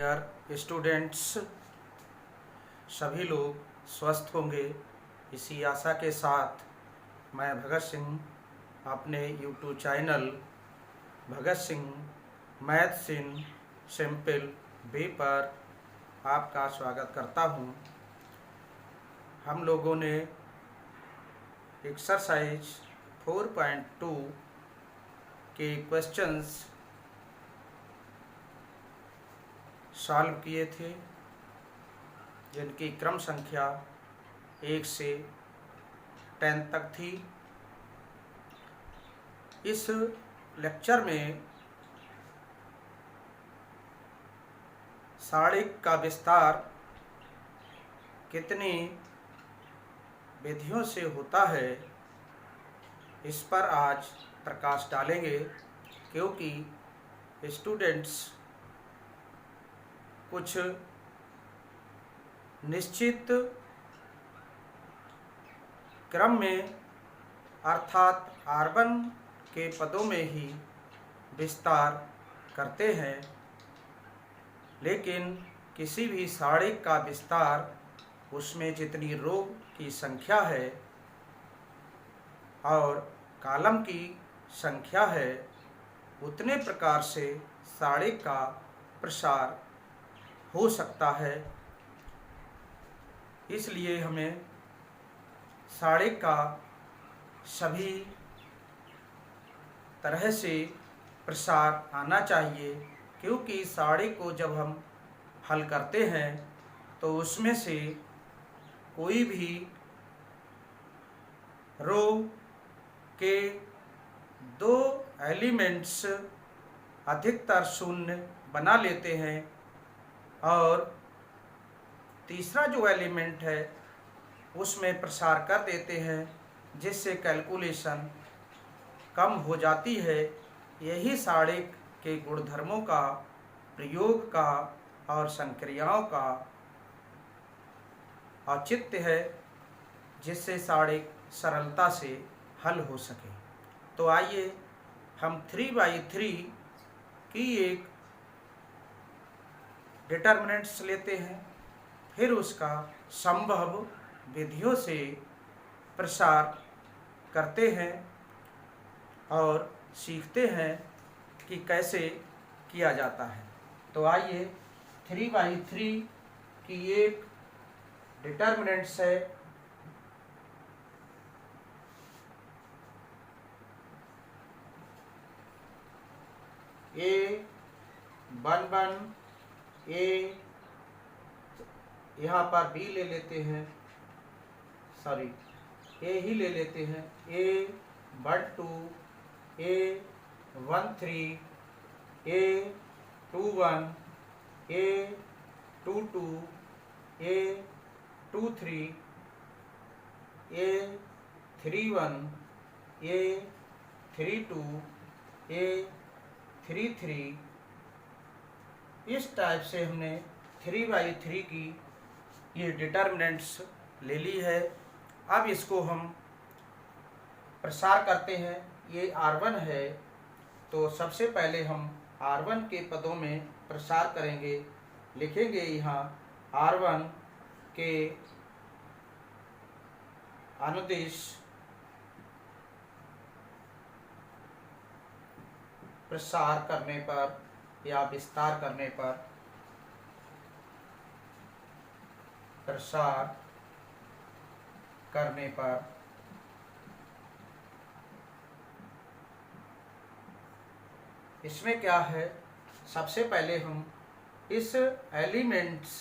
यार स्टूडेंट्स सभी लोग स्वस्थ होंगे इसी आशा के साथ मैं भगत सिंह अपने YouTube channel Bhagat Singh maths in simple way पर आपका स्वागत करता हूं। हम लोगों ने एक्सरसाइज 4.2 के क्वेश्चंस सॉल्व किए थे जिनकी क्रम संख्या 1 से 10 तक थी। इस लेक्चर में सारणिक का विस्तार कितनी विधियों से होता है इस पर आज प्रकाश डालेंगे, क्योंकि स्टूडेंट्स कुछ निश्चित क्रम में अर्थात R1 के पदों में ही विस्तार करते हैं, लेकिन किसी भी सारणिक का विस्तार उसमें जितनी रो की संख्या है और कॉलम की संख्या है उतने प्रकार से सारणिक का प्रसार हो सकता है। इसलिए हमें सारणिक का सभी तरह से प्रसार आना चाहिए, क्योंकि सारणिक को जब हम हल करते हैं तो उसमें से कोई भी रो के 2 एलिमेंट्स अधिकतर शून्य बना लेते हैं और तीसरा जो एलिमेंट है उसमें प्रसार कर देते हैं, जिससे कैलकुलेशन कम हो जाती है। यही सारणिक के गुणधर्मों का, प्रयोग का और संक्रियाओं का औचित्य है, जिससे सारणिक सरलता से हल हो सके। तो आइए हम 3/3 की एक डिटर्मिनेंट्स लेते हैं, फिर उसका संभव विधियों से प्रसार करते हैं और सीखते हैं कि कैसे किया जाता है। तो आइए 3/3 की एक डिटर्मिनेंट्स है A11 A, यहाँ पर B ले लेते हैं, सॉरी A ही ले लेते हैं, A12 A13 A21 A22 A23 A31 A32 A33। इस टाइप से हमने 3/3 की ये डिटर्मिनेंट्स ले ली है। अब इसको हम प्रसार करते हैं। ये R1 है, तो सबसे पहले हम R1 के पदों में प्रसार करेंगे। लिखेंगे यहाँ R1 के अनुदिश प्रसार करने पर या विस्तार करने पर, प्रसार करने पर इसमें क्या है, सबसे पहले हम इस एलिमेंट्स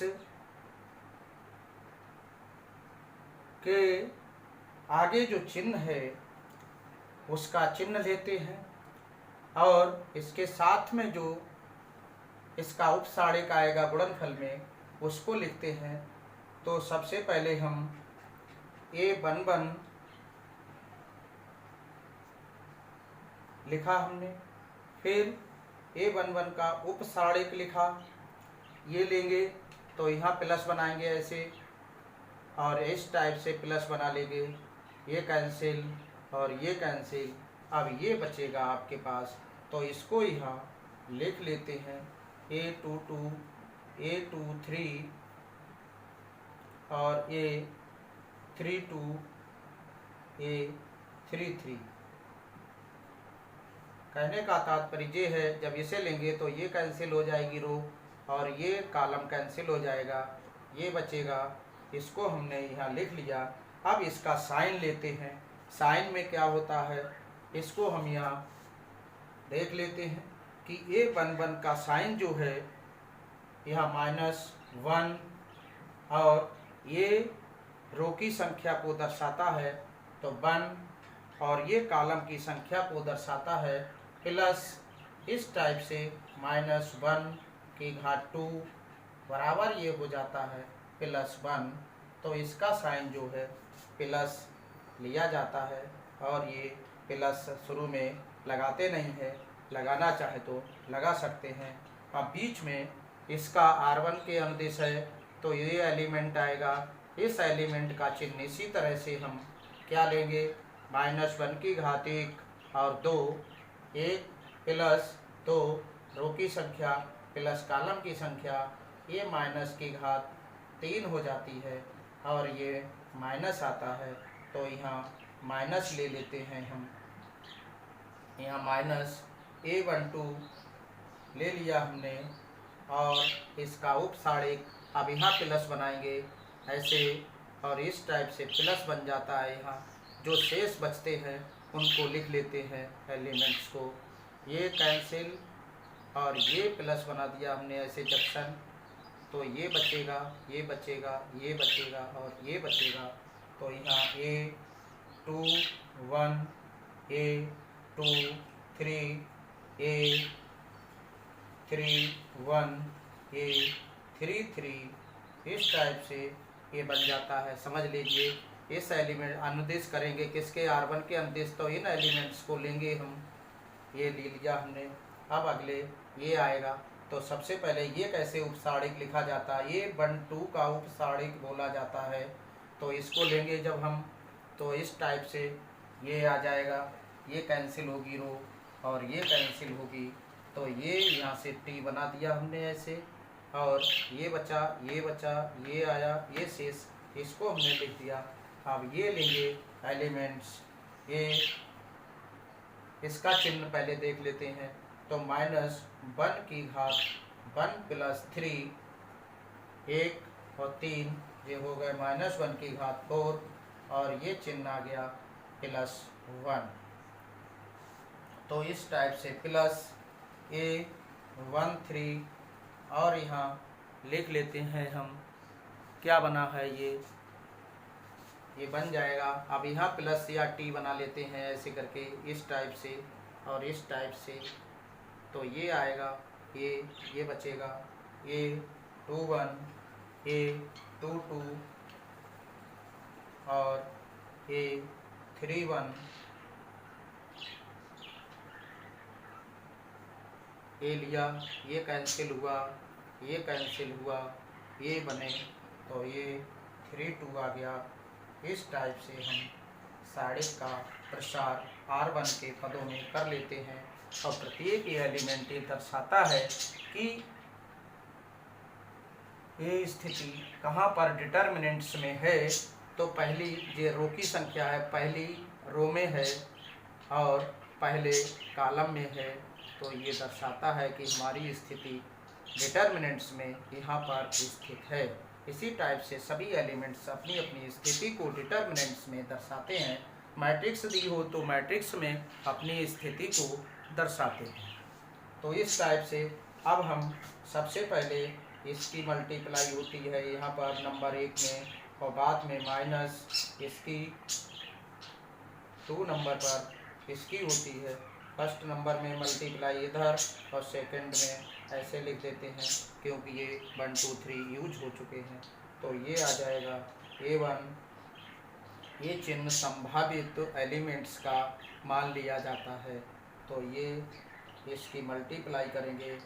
के आगे जो चिन्ह है उसका चिन्ह लेते हैं और इसके साथ में जो इसका उपसारणिक आएगा गुणनफल में उसको लिखते हैं। तो सबसे पहले हम A11 लिखा हमने, फिर A11 का उपसारणिक लिखा, ये लेंगे तो यहाँ प्लस बनाएंगे ऐसे और इस टाइप से प्लस बना लेंगे, ये कैंसिल और ये कैंसिल। अब ये बचेगा आपके पास, तो इसको यहाँ लिख लेते हैं A22 A2 3 और A3 2 A3 3। कहने का तात्पर्य ये है, जब इसे लेंगे तो ये कैंसिल हो जाएगी रो और ये कॉलम कैंसिल हो जाएगा, ये बचेगा। इसको हमने यहाँ लिख लिया। अब इसका साइन लेते हैं। साइन में क्या होता है इसको हम यहाँ देख लेते हैं कि A11 का साइन जो है यह -1 और ये रो की संख्या को दर्शाता है तो 1 और ये कॉलम की संख्या को दर्शाता है प्लस। इस टाइप से -1 की घात 2 बराबर ये हो जाता है +1। तो इसका साइन जो है प्लस लिया जाता है और ये प्लस शुरू में लगाते नहीं है, लगाना चाहे तो लगा सकते हैं। अब बीच में इसका R1 के अनुदिश है तो ये एलिमेंट आएगा। इस एलिमेंट का चिन्ह इसी तरह से हम क्या लेंगे, -1 की घात 1 और 2, 1 प्लस 2 रो की संख्या प्लस कॉलम की संख्या, ये माइनस की घात 3 हो जाती है और ये माइनस आता है तो यहाँ माइनस ले लेते हैं हम। यहाँ -A12 ले लिया हमने और इसका उपसारिक अब यहाँ प्लस बनाएंगे ऐसे और इस टाइप से प्लस बन जाता है। यहाँ जो शेष बचते हैं उनको लिख लेते हैं एलिमेंट्स को। ये कैंसिल और ये प्लस बना दिया हमने ऐसे जंक्शन, तो ये बचेगा, ये बचेगा, ये बचेगा और ये बचेगा। तो यहाँ A2 1 A2 3 A3 1 A3 3 इस टाइप से ये बन जाता है। समझ लीजिए इस एलिमेंट अनुदेश करेंगे किसके, R1 के अनुदेश, तो इन एलिमेंट्स को लेंगे हम। ये ले लिया हमने। अब अगले ये आएगा तो सबसे पहले ये कैसे उपसारिक लिखा जाता है, ये 1 2 का उपसारिक बोला जाता है। तो इसको लेंगे जब हम तो इस टाइप से ये आ जाएगा, ये कैंसिल होगी रो और ये कैंसिल होगी तो ये यहाँ से T बना दिया हमने ऐसे और ये बचा, ये बचा, ये आया, ये शेष, इसको हमने लिख दिया। अब ये लेंगे एलिमेंट्स, ये इसका चिन्ह पहले देख लेते हैं तो -1 की घात 1 + 3 1 और 3 ये हो गए -1 की घात 4 और ये चिन्ह आ गया +1। तो इस टाइप से प्लस A13 और यहाँ लिख लेते हैं हम क्या बना है, ये बन जाएगा। अब यहाँ प्लस या T बना लेते हैं ऐसे करके इस टाइप से और इस टाइप से, तो ये आएगा, ये बचेगा A21 A22 और A31 ये लिया, ये कैंसिल हुआ, ये कैंसिल हुआ, ये बने तो ये 32 आ गया। इस टाइप से हम सारे का प्रसार R1 के पदों में कर लेते हैं और प्रत्येक ये एलिमेंट ये दर्शाता है कि ये स्थिति कहाँ पर डिटर्मिनेंट्स में है। तो पहली ये रो की संख्या है, पहली रो में है और पहले कॉलम में है, तो ये दर्शाता है कि हमारी स्थिति डिटर्मिनेंट्स में यहाँ पर स्थित है। इसी टाइप से सभी एलिमेंट्स अपनी अपनी स्थिति को डिटर्मिनेंट्स में दर्शाते हैं। मैट्रिक्स दी हो तो मैट्रिक्स में अपनी स्थिति को दर्शाते हैं। तो इस टाइप से अब हम सबसे पहले इसकी मल्टीप्लाई होती है यहाँ पर नंबर 1 में और बाद में माइनस इसकी 2 नंबर पर इसकी होती है। फर्स्ट नंबर में मल्टीप्लाई इधर और सेकंड में ऐसे लिख देते हैं क्योंकि ये 1 2 3 यूज हो चुके हैं। तो ये आ जाएगा A1। ये चिन्ह संभावित एलिमेंट्स का मान लिया जाता है। तो ये इसकी मल्टीप्लाई करेंगे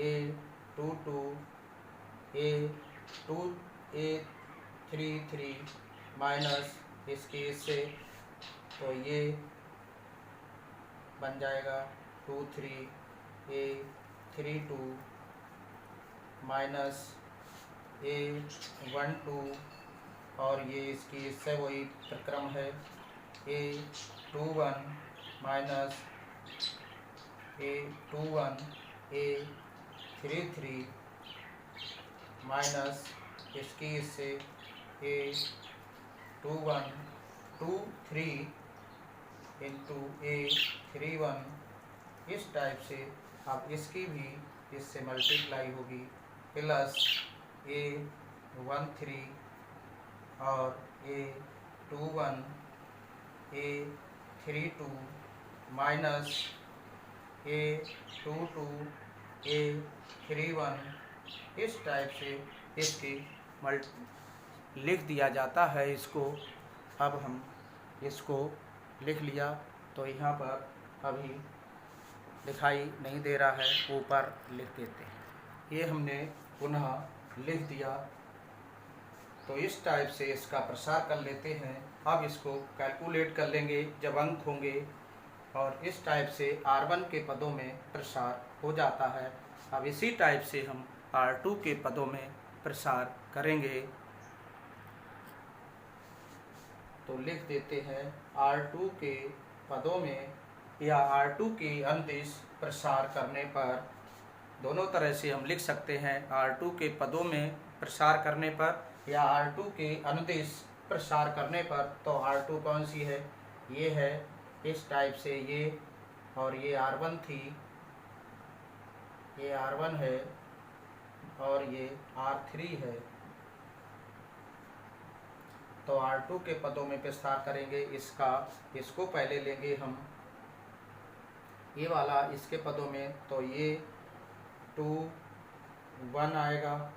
A22 A2 A33 माइनस इसकी इससे, तो ये बन जाएगा 23 A32 माइनस A12 और ये इसकी इससे वही प्रक्रम है A21 minus A21 A33 minus इसकी इससे A21 23 इंटू A31। इस टाइप से अब इसकी भी इससे मल्टीप्लाई होगी प्लस A13 और A21 A32 minus A22 A31। इस टाइप से इसकी लिख दिया जाता है इसको। अब हम इसको लिख लिया तो यहाँ पर अभी दिखाई नहीं दे रहा है, ऊपर लिख देते हैं। ये हमने पुनः लिख दिया। तो इस टाइप से इसका प्रसार कर लेते हैं। अब इसको कैलकुलेट कर लेंगे जब अंक होंगे, और इस टाइप से R1 के पदों में प्रसार हो जाता है। अब इसी टाइप से हम R2 के पदों में प्रसार करेंगे। तो लिख देते हैं R2 के पदों में या R2 के अनुदिश प्रसार करने पर, दोनों तरह से हम लिख सकते हैं। R2 के पदों में प्रसार करने पर या R2 के अनुदिश प्रसार करने पर। तो R2 कौन सी है? ये है। इस टाइप से ये, और ये R1 थी, ये R1 है और ये R3 है। तो R2 के पदों में प्रसार करेंगे। इसको पहले लेंगे हम, ये वाला इसके पदों में, तो ये 2 1 आएगा।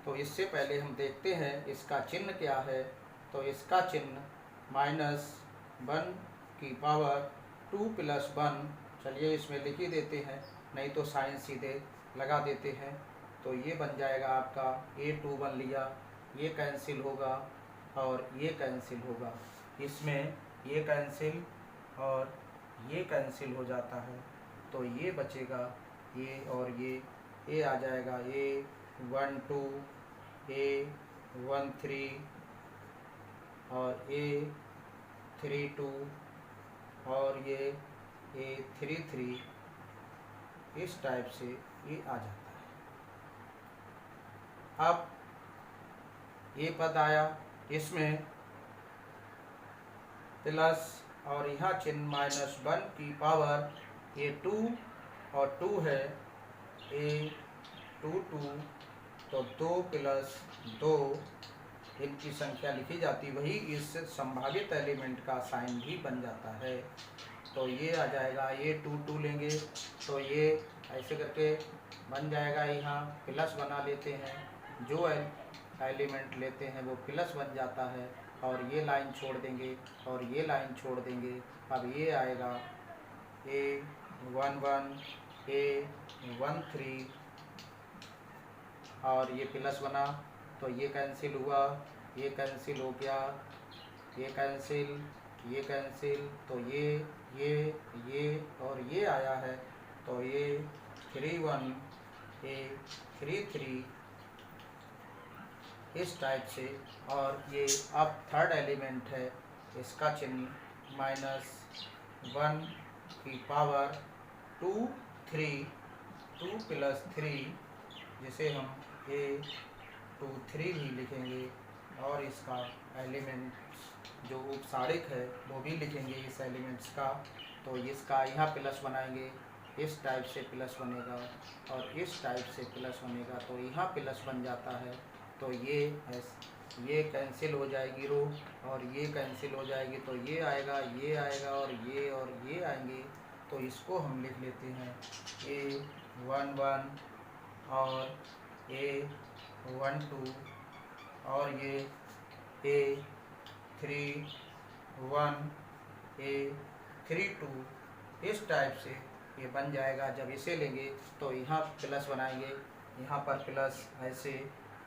तो इससे पहले हम देखते हैं इसका चिन्ह क्या है। तो इसका चिन्ह -1 की पावर 2 + 1। चलिए इसमें लिख ही देते हैं, नहीं तो साइन सीधे लगा देते हैं। तो ये बन जाएगा आपका A21 लिया, ये कैंसिल होगा और ये कैंसिल होगा। इसमें ये कैंसिल और ये कैंसिल हो जाता है। तो ये बचेगा ये और ये आ जाएगा A12 A13 और A32 और ये A33। इस टाइप से ये आ जाता है। अब ये पद आया, इसमें प्लस और यहाँ चिन्ह -1 की पावर, ये 2 और 2 है A22। तो 2 + 2 इनकी संख्या लिखी जाती, वही इस संभावित एलिमेंट का साइन भी बन जाता है। तो ये आ जाएगा, ये 2 लेंगे तो ये ऐसे करके बन जाएगा। यहाँ प्लस बना लेते हैं, जो एलिमेंट लेते हैं वो प्लस बन जाता है। और ये लाइन छोड़ देंगे और ये लाइन छोड़ देंगे। अब ये आएगा A11 A13 और ये प्लस बना तो ये कैंसिल हुआ, ये कैंसिल हो गया, ये कैंसिल, ये कैंसिल। तो ये और ये आया है। तो ये 31 A33 इस टाइप से। और ये अब थर्ड एलिमेंट है, इसका चिन्ह -1 की पावर 2 3 2 + 3, जिसे हम A23 भी लिखेंगे। और इसका एलिमेंट जो उपसारिक है वो भी लिखेंगे इस एलिमेंट्स का। तो इसका यहाँ प्लस बनाएंगे, इस टाइप से प्लस बनेगा और इस टाइप से प्लस बनेगा। तो यहाँ प्लस बन जाता है। तो ये कैंसिल हो जाएगी रो और ये कैंसिल हो जाएगी। तो ये आएगा और ये आएंगे। तो इसको हम लिख लेते हैं A11 और A12 और ये A31 A32। इस टाइप से ये बन जाएगा। जब इसे लेंगे तो यहाँ प्लस बनाएंगे, यहाँ पर प्लस ऐसे।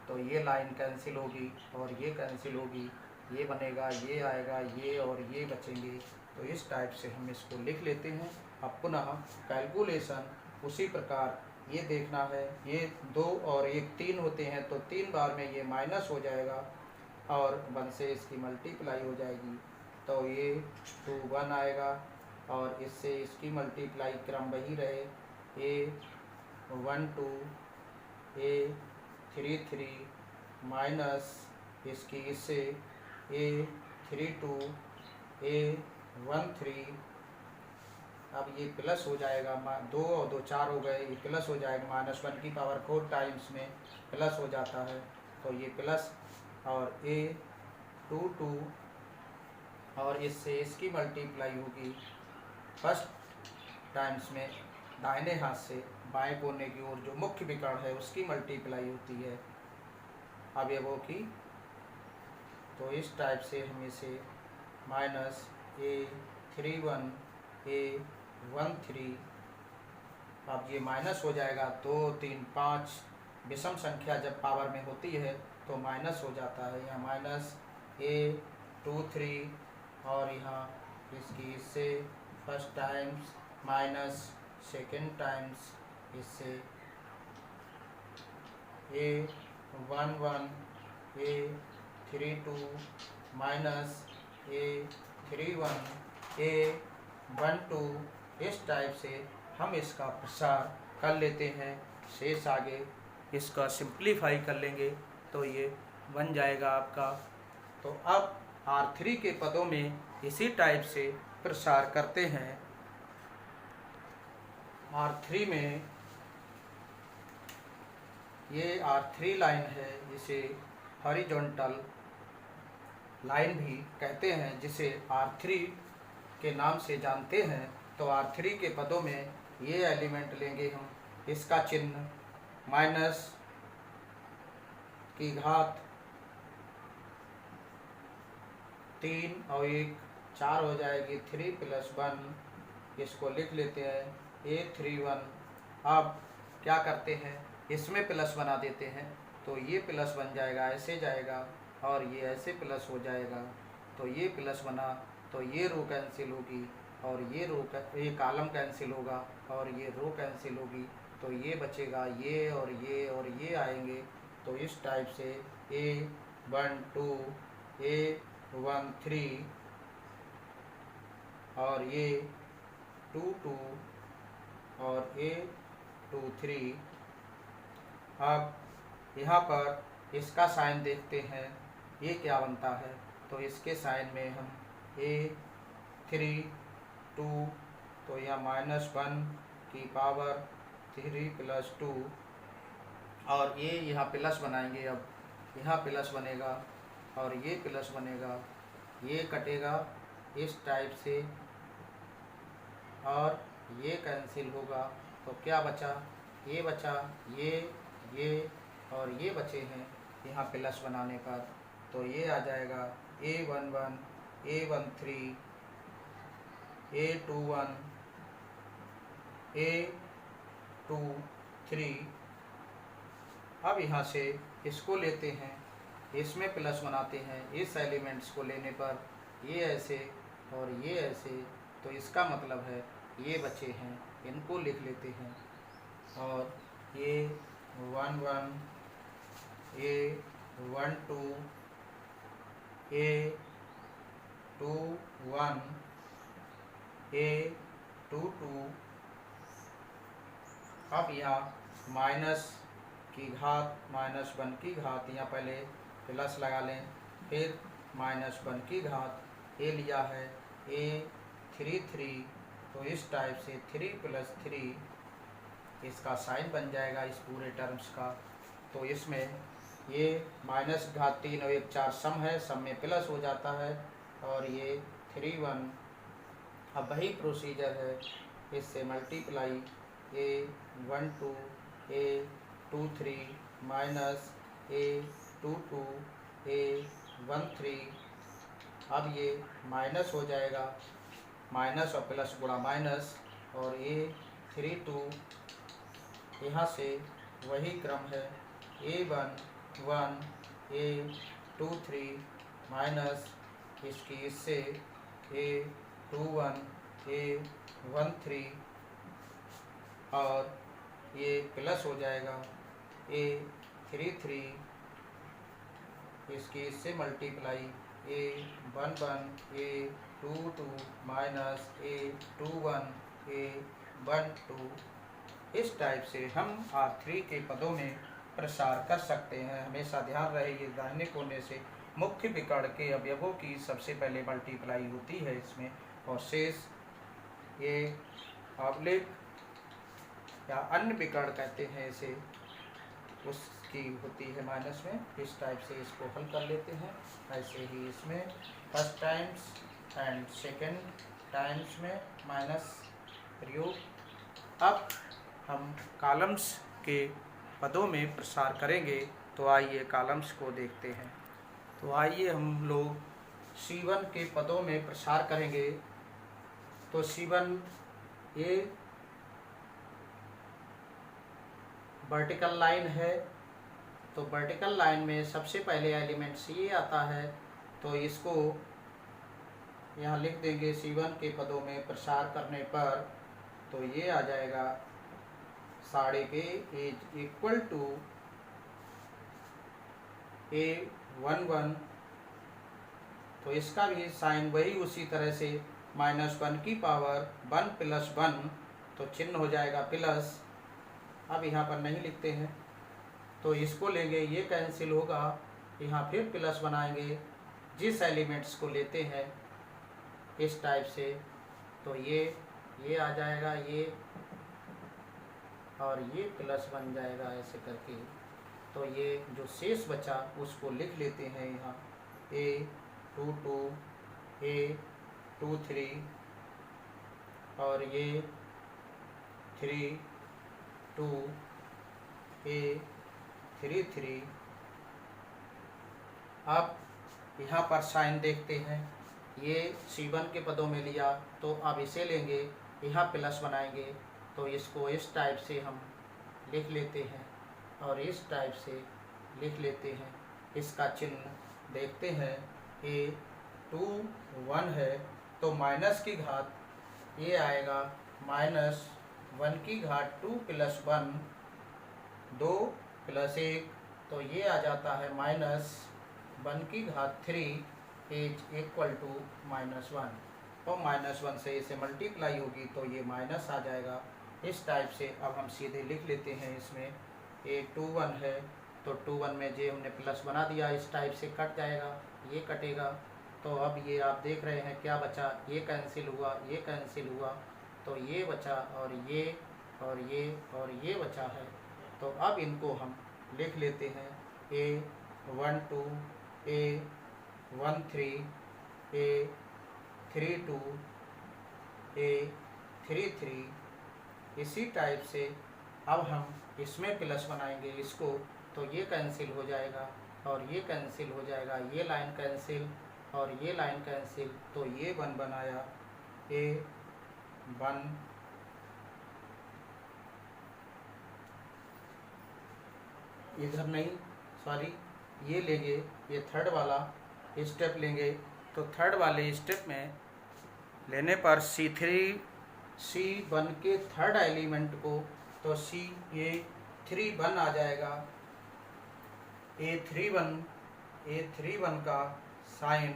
तो ये लाइन कैंसिल होगी और ये कैंसिल होगी, ये बनेगा, ये आएगा, ये और ये बचेंगे। तो इस टाइप से हम इसको लिख लेते हैं। अब पुनः कैलकुलेशन उसी प्रकार ये देखना है, ये 2 और 1 3 होते हैं तो 3 बार में ये माइनस हो जाएगा और 1 से इसकी मल्टीप्लाई हो जाएगी, तो ये 2 1 आएगा और इससे इसकी मल्टीप्लाई क्रम वही रहे, ए 1 2 ए 3 3 माइनस इसकी इससे ए 3 2 ए 1 3। अब ये प्लस हो जाएगा, 2 और 2 4 हो गए, ये प्लस हो जाएगा, -1 की पावर 4 टाइम्स में प्लस हो जाता है, तो ये प्लस और ए 2 2 और इससे इसकी मल्टीप्लाई होगी फर्स्ट टाइम्स में दाहिने हाथ से बाएं कोने की ओर जो मुख्य विकर्ण है उसकी मल्टीप्लाई होती है अवयवों की। तो इस टाइप से हम इसे माइनस ए 3 1 ए 1 3, अब ये माइनस हो जाएगा, 2 3 5 विषम संख्या जब पावर में होती है तो माइनस हो जाता है, यहाँ माइनस ए 2 3 और यहाँ इसकी इससे first times minus second times इससे ए 1 1 ए 3 2 माइनस ए 3 1 ए 1 2। इस टाइप से हम इसका प्रसार कर लेते हैं। शेष आगे इसका सिंप्लीफाई कर लेंगे तो ये बन जाएगा आपका। तो अब R3 के पदों में इसी टाइप से प्रसार करते हैं। R3 में ये R3 लाइन है, इसे हॉरिजॉन्टल लाइन भी कहते हैं, जिसे R3 के नाम से जानते हैं। तो R3 के पदों में ये एलिमेंट लेंगे हम, इसका चिन्ह माइनस की घात 3 और 1 4 हो जाएगी, 3 + 1 इसको लिख लेते हैं ए 3 1। अब क्या करते हैं, इसमें प्लस बना देते हैं, तो ये प्लस बन जाएगा, ऐसे जाएगा और ये ऐसे प्लस हो जाएगा, तो ये प्लस बना, तो ये रो कैंसिल होगी और ये कॉलम कैंसिल होगा और ये रो कैंसिल होगी, तो ये बचेगा, ये और ये आएंगे। तो इस टाइप से ए 1 2 ए 1 3 और ये 2 2 और ए 2 3। अब यहाँ पर इसका साइन देखते हैं, ये क्या बनता है। तो इसके साइन में हम ए 3 2, तो यह -1 की पावर 3 + 2 और ये यहाँ प्लस बनाएंगे। अब यहाँ प्लस बनेगा और ये प्लस बनेगा, ये कटेगा इस टाइप से और ये कैंसिल होगा, तो क्या बचा, ये बचा, ये और ये बचे हैं यहाँ प्लस बनाने पर, तो ये आ जाएगा ए 1 1 ए 1 3 ए 2 1 ए 2 3। अब यहाँ से इसको लेते हैं, इसमें प्लस बनाते हैं, इस एलिमेंट्स को लेने पर ये ऐसे और ये ऐसे, तो इसका मतलब है ये बचे हैं, इनको लिख लेते हैं। और ये 1 1 ए 1 2 ए 2 1 ए 2 2। अब यहाँ माइनस की घात -1 की घात, यहाँ पहले प्लस लगा लें, फिर -1 की घात ए लिया है ए 3 3, तो इस टाइप से 3 + 3 इसका साइन बन जाएगा इस पूरे टर्म्स का। तो इसमें ये -3 और 1 4 सम है, सम में प्लस हो जाता है और ये 3 1। अब वही प्रोसीजर है, इससे मल्टीप्लाई ए 1 2 ए 2 3 माइनस ए 2 2 ए 1 3। अब ये माइनस हो जाएगा, माइनस और प्लस गुणा माइनस, और ए 3 2 यहाँ से वही क्रम है, ए 1 1 ए 2 3 माइनस इसकी इससे ए 2 1 ए 1 3 और ये प्लस हो जाएगा ए 3 इसकी इससे मल्टीप्लाई ए 1 ए 2 माइनस ए 2 ए 1 इस टाइप से हम R3 के पदों में प्रसार कर सकते हैं। हमेशा ध्यान रहे ये दाहिने कोने से मुख्य विकर्ण के अवयवों की सबसे पहले मल्टीप्लाई होती है इसमें, और शेष ये ऑब्लिक या अन्य विकर्ण कहते हैं इसे, उसकी होती है माइनस में। इस टाइप से इसको हल कर लेते हैं। ऐसे ही इसमें first times and second times में माइनस प्रयोग। अब हम कॉलम्स के पदों में प्रसार करेंगे, तो आइए कॉलम्स को देखते हैं। तो आइए हम लोग C1 के पदों में प्रसार करेंगे। तो C1 ये वर्टिकल लाइन है, तो वर्टिकल लाइन में सबसे पहले एलिमेंट C आता है, तो इसको यहाँ लिख देंगे C1 के पदों में प्रसार करने पर। तो ये आ जाएगा साढ़े के इज इक्वल टू A11। तो इसका भी साइन वही उसी तरह से -1 की पावर 1 + 1, तो चिन्ह हो जाएगा प्लस। अब यहाँ पर नहीं लिखते हैं, तो इसको लेंगे, ये कैंसिल होगा, यहाँ फिर प्लस बनाएंगे जिस एलिमेंट्स को लेते हैं इस टाइप से। तो ये आ जाएगा ये, और ये प्लस बन जाएगा ऐसे करके। तो ये जो शेष बचा उसको लिख लेते हैं यहाँ A22 A23 और ये 32 A33। अब यहाँ पर साइन देखते हैं, ये C1 के पदों में लिया, तो अब इसे लेंगे, यहाँ प्लस बनाएंगे, तो इसको इस टाइप से हम लिख लेते हैं और इस टाइप से लिख लेते हैं। इसका चिन्ह देखते हैं, A21 है, तो माइनस की घात ये आएगा -1 की घात 2 + 1 2 + 1, तो ये आ जाता है -1 की घात 3 इज इक्वल टू -1। तो -1 से इसे मल्टीप्लाई होगी तो ये माइनस आ जाएगा। इस टाइप से अब हम सीधे लिख लेते हैं, इसमें A21 है, तो 21 में जे हमने प्लस बना दिया, इस टाइप से कट जाएगा, ये कटेगा। तो अब ये आप देख रहे हैं क्या बचा, ये कैंसिल हुआ, ये कैंसिल हुआ, तो ये बचा और ये और ये और ये बचा है। तो अब इनको हम लिख लेते हैं, A12 A13 A32 A33। इसी टाइप से अब हम इसमें प्लस बनाएंगे इसको, तो ये कैंसिल हो जाएगा और ये कैंसिल हो जाएगा, ये लाइन कैंसिल और ये लाइन कैंसिल, तो ये 1 बनाया A1। इधर नहीं, सॉरी, ये लेंगे, ये थर्ड वाला स्टेप लेंगे। तो थर्ड वाले स्टेप में लेने पर C1 के थर्ड एलिमेंट को, तो A31 आ जाएगा। A31 का साइन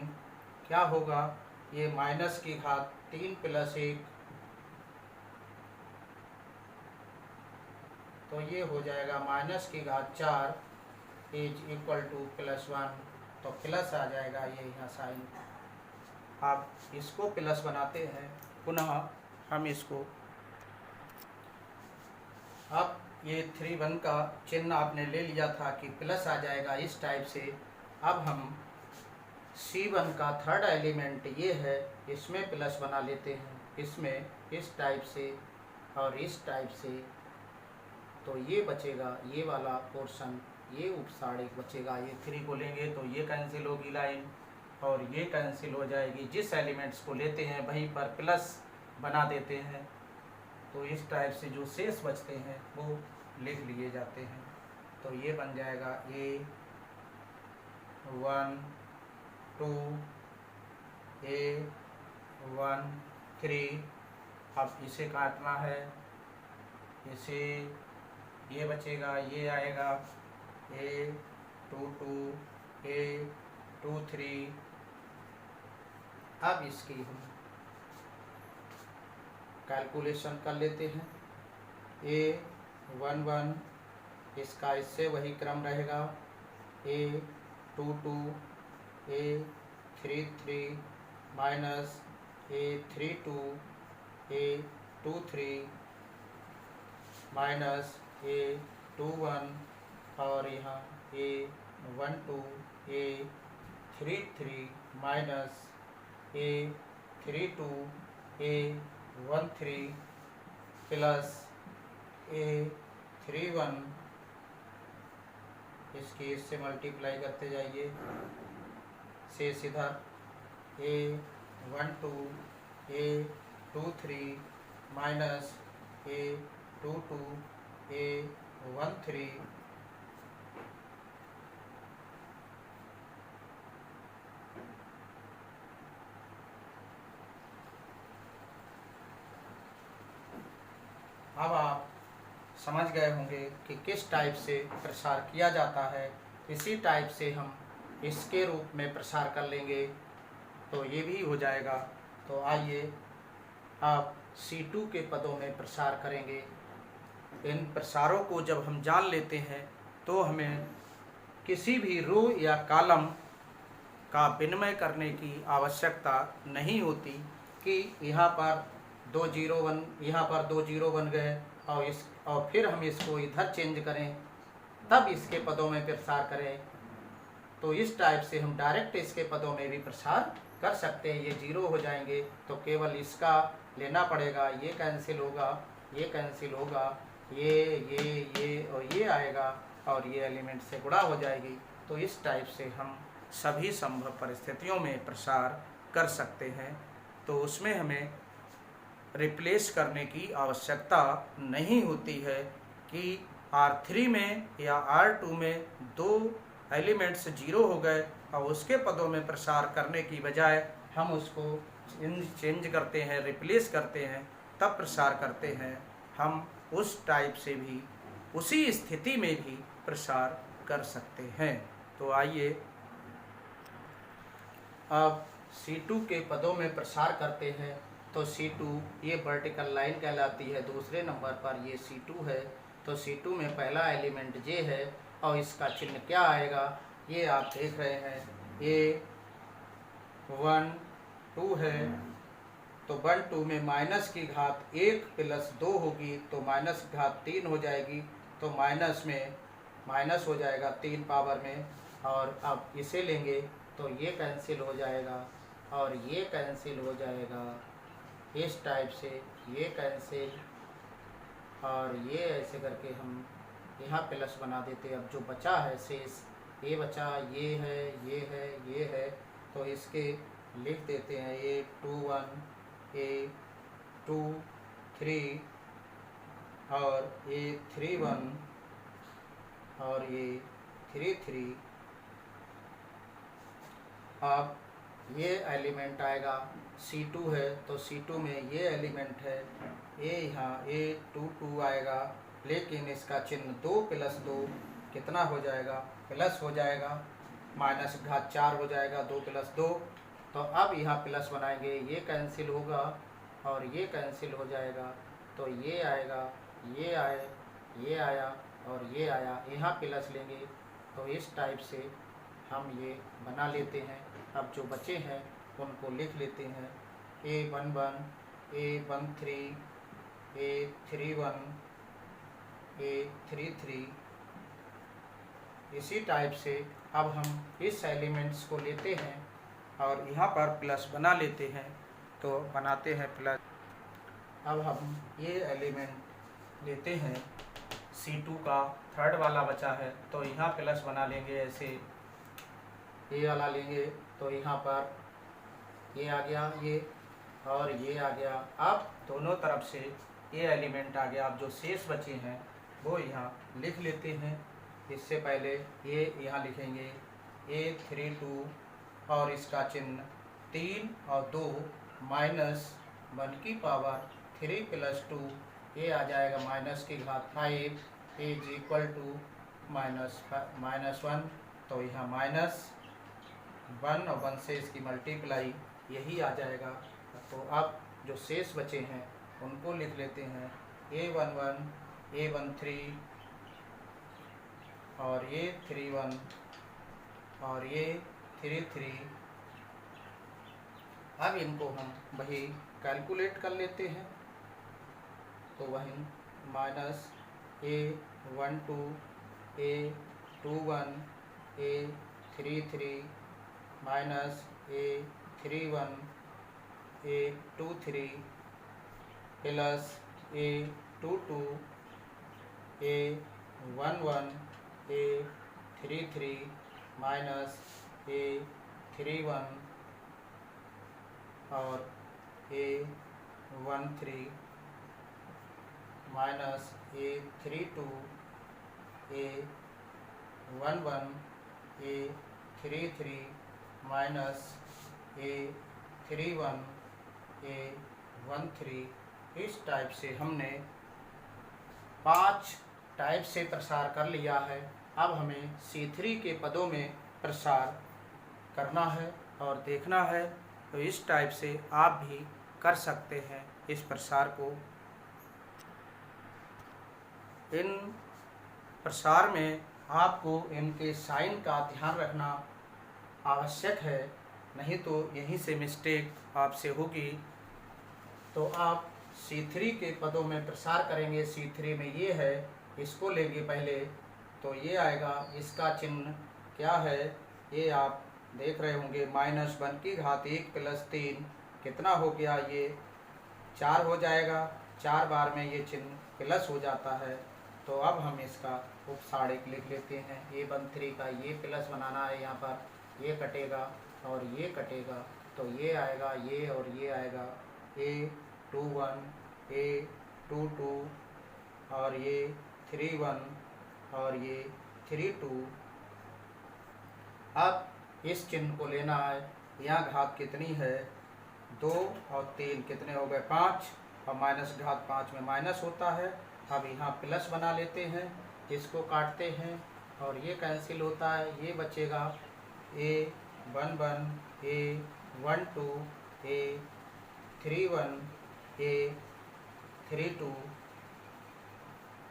क्या होगा, ये माइनस की घात 3 + 1, तो ये हो जाएगा माइनस की घात 4 इज इक्वल टू +1, तो प्लस आ जाएगा ये यहाँ साइन। आप इसको प्लस बनाते हैं, पुनः हम इसको, अब ये 31 का चिन्ह आपने ले लिया था कि प्लस आ जाएगा इस टाइप से। अब हम C1 का थर्ड एलिमेंट ये है, इसमें प्लस बना लेते हैं, इसमें इस टाइप से और इस टाइप से, तो ये बचेगा, ये वाला पोर्शन, ये उपसाड़िक बचेगा। ये 3 को लेंगे तो ये कैंसिल होगी लाइन और ये कैंसिल हो जाएगी। जिस एलिमेंट्स को लेते हैं वहीं पर प्लस बना देते हैं, तो इस टाइप से जो शेष बचते हैं वो लिख लिए जाते हैं। तो ये बन जाएगा A1 2 A1 3। अब इसे काटना है, इसे ये बचेगा, ये आएगा A22 A23। अब इसकी हम कैलकुलेशन कर लेते हैं। A11 इसका इससे वही क्रम रहेगा, A22 A33 minus A32 A23 minus A21 और यहाँ A12 A33 minus A32 A13 plus A31, इसकी इससे मल्टीप्लाई करते जाइए, से सीधा A12 A23 minus A22 A13 अब आप समझ गए होंगे कि किस टाइप से प्रसार किया जाता है। इसी टाइप से हम इसके रूप में प्रसार कर लेंगे तो ये भी हो जाएगा। तो आइए आप C2 के पदों में प्रसार करेंगे। इन प्रसारों को जब हम जान लेते हैं तो हमें किसी भी रो या कॉलम का विनिमय करने की आवश्यकता नहीं होती कि यहाँ पर 2 0 1 यहाँ पर 2 0 बन गए और फिर हम इसको इधर चेंज करें तब इसके पदों में प्रसार करें। तो इस टाइप से हम डायरेक्ट इसके पदों में भी प्रसार कर सकते हैं। ये 0 हो जाएंगे तो केवल इसका लेना पड़ेगा, ये कैंसिल होगा, ये कैंसिल होगा, ये और ये आएगा और ये एलिमेंट से गुणा हो जाएगी। तो इस टाइप से हम सभी संभव परिस्थितियों में प्रसार कर सकते हैं। तो उसमें हमें रिप्लेस करने की आवश्यकता नहीं होती है कि R3 में या R2 में 2 एलिमेंट्स 0 हो गए और उसके पदों में प्रसार करने की बजाय हम उसको चेंज करते हैं, रिप्लेस करते हैं, तब प्रसार करते हैं। हम उस टाइप से भी उसी स्थिति में भी प्रसार कर सकते हैं। तो आइए अब C2 के पदों में प्रसार करते हैं। तो C2 ये वर्टिकल लाइन कहलाती है, दूसरे नंबर पर ये C2 है। तो C2 में पहला एलिमेंट J है और इसका चिन्ह क्या आएगा ये आप देख रहे हैं, A1 2 है। तो 1 2 में माइनस की घात 1 प्लस 2 होगी तो माइनस घात 3 हो जाएगी। तो माइनस में माइनस हो जाएगा 3 पावर में, और अब इसे लेंगे तो ये कैंसिल हो जाएगा और ये कैंसिल हो जाएगा। इस टाइप से ये कैंसिल और ये ऐसे करके हम यहाँ प्लस बना देते। अब जो बचा है शेष ये बचा, ये है, ये है, ये है, तो इसके लिख देते हैं A21 A23 और A31 और A33। अब ये एलिमेंट आएगा C2 है तो C2 में ये एलिमेंट है यहाँ A22 आएगा, लेकिन इसका चिन्ह 2 प्लस 2 कितना हो जाएगा, प्लस हो जाएगा, माइनस घात 4 हो जाएगा 2 प्लस 2। तो अब यहाँ प्लस बनाएंगे, ये कैंसिल होगा और ये कैंसिल हो जाएगा। तो ये आएगा, ये आए, ये आया और ये आया, यहाँ प्लस लेंगे। तो इस टाइप से हम ये बना लेते हैं। अब जो बचे हैं उनको लिख लेते हैं, A11 A13 A31 A33। इसी टाइप से अब हम इस एलिमेंट्स को लेते हैं और यहाँ पर प्लस बना लेते हैं। तो बनाते हैं प्लस। अब हम ये एलिमेंट लेते हैं, C2 का थर्ड वाला बचा है तो यहाँ प्लस बना लेंगे, ऐसे ये वाला लेंगे तो यहाँ पर ये आ गया, ये और ये आ गया। अब दोनों तरफ से ये एलिमेंट आ गया। अब जो शेष बचे हैं वो यहाँ लिख लेते हैं। इससे पहले ये यहाँ लिखेंगे A32 और इसका चिन्ह 3 और 2 माइनस 1 की पावर 3 प्लस 2, ये आ जाएगा माइनस की घात 5 इज इक्वल टू -1, तो यहाँ -1 और 1 से इसकी मल्टीप्लाई यही आ जाएगा। तो अब जो शेष बचे हैं उनको लिख लेते हैं, A11, A13 और ये 31 और ये 33। अब इनको हम वही कैलकुलेट कर लेते हैं, तो वही -A12, A21, A33 -A31, A23 plus A22, A11, A33 -A31 और A13 -A32, A11, A33 -A31, A13। इस टाइप से हमने 5 टाइप से प्रसार कर लिया है। अब हमें C3 के पदों में प्रसार करना है और देखना है, तो इस टाइप से आप भी कर सकते हैं इस प्रसार को। इन प्रसार में आपको इनके साइन का ध्यान रखना आवश्यक है, नहीं तो यहीं से मिस्टेक आपसे होगी। तो आप C3 के पदों में प्रसार करेंगे। C3 में ये है, इसको लेंगे पहले, तो ये आएगा। इसका चिन्ह क्या है ये आप देख रहे होंगे, -1 की घात 1 + 3 कितना हो गया, ये 4 हो जाएगा। 4 बार में ये चिन्ह प्लस हो जाता है। तो अब हम इसका उपसाड़िक लिख लेते हैं। A13 का ये प्लस बनाना है, यहाँ पर ये कटेगा और ये कटेगा, तो ये आएगा, ये और ये आएगा। A21, A22 और ये 31 और ये 32। अब इस चिन्ह को लेना है। यहाँ घात कितनी है, 2 और 3 कितने हो गए, 5, और माइनस घात 5 में माइनस होता है। अब यहाँ प्लस बना लेते हैं, इसको काटते हैं और ये कैंसिल होता है, ये बचेगा A11, A12, A31, A32।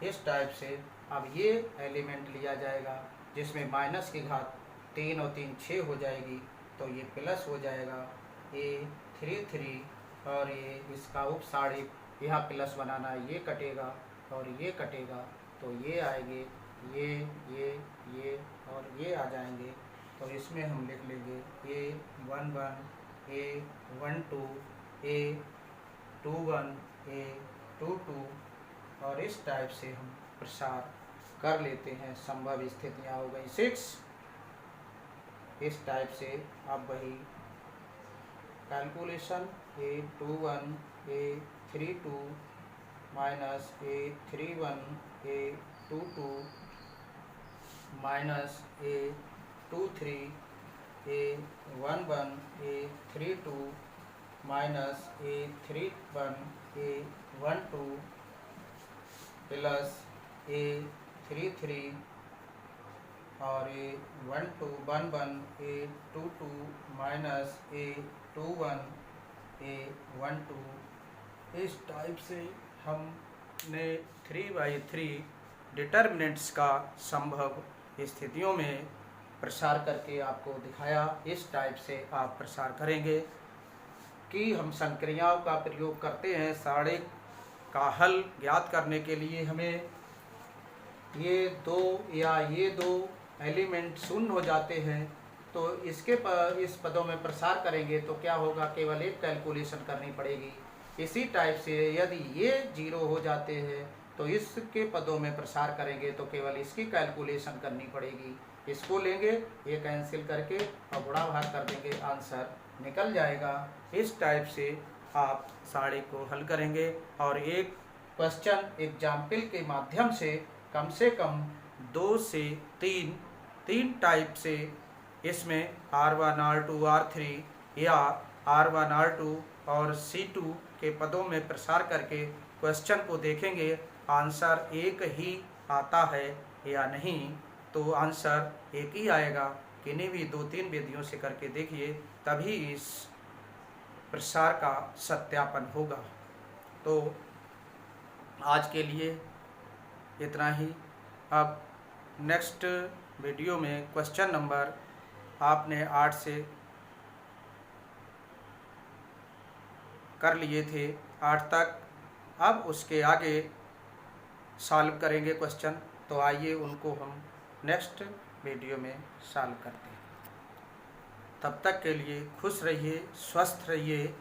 इस टाइप से अब ये एलिमेंट लिया जाएगा जिसमें माइनस की घात 3 और 3 6 हो जाएगी, तो ये प्लस हो जाएगा A33 और ये इसका उपसाड़िक, यहाँ प्लस बनाना है, ये कटेगा और ये कटेगा, तो ये आएंगे, ये और ये आ जाएंगे। तो इसमें हम लिख लेंगे A11, A12, A21, A22 और इस टाइप से हम प्रसार कर लेते हैं। संभव स्थितियाँ हो गई 6। इस टाइप से अब वही calculation, A21, A32 minus A31, A22 minus A23, A11, A32 minus A31, A12 plus A33 और A11, A22 minus A21, A12। इस टाइप से हमने 3/3 डिटर्मिनेंट्स का संभव स्थितियों में प्रसार करके आपको दिखाया। इस टाइप से आप प्रसार करेंगे कि हम संक्रियाओं का प्रयोग करते हैं। सारे का हल ज्ञात करने के लिए हमें ये 2 या ये 2 एलिमेंट शून्य हो जाते हैं, तो इसके पर इस पदों में प्रसार करेंगे तो क्या होगा, केवल एक कैलकुलेशन करनी पड़ेगी। इसी टाइप से यदि ये 0 हो जाते हैं तो इसके पदों में प्रसार करेंगे तो केवल इसकी कैलकुलेशन करनी पड़ेगी। इसको लेंगे, ये कैंसिल करके और गुणा भाग कर देंगे, आंसर निकल जाएगा। इस टाइप से आप सारे को हल करेंगे और एक क्वेश्चन एग्जाम्पल के माध्यम से कम 2 से 3 टाइप से इसमें R1, R2, R3 या R1, R2 और C2 के पदों में प्रसार करके क्वेश्चन को देखेंगे। आंसर एक ही आता है या नहीं, तो आंसर एक ही आएगा। किन्हीं भी 2-3 विधियों से करके देखिए, तभी इस प्रसार का सत्यापन होगा। तो आज के लिए इतना ही। अब नेक्स्ट वीडियो में क्वेश्चन नंबर आपने 8 से कर लिए थे, 8 तक, अब उसके आगे सॉल्व करेंगे क्वेश्चन। तो आइए उनको हम नेक्स्ट वीडियो में सॉल्व करते हैं। तब तक के लिए खुश रहिए, स्वस्थ रहिए।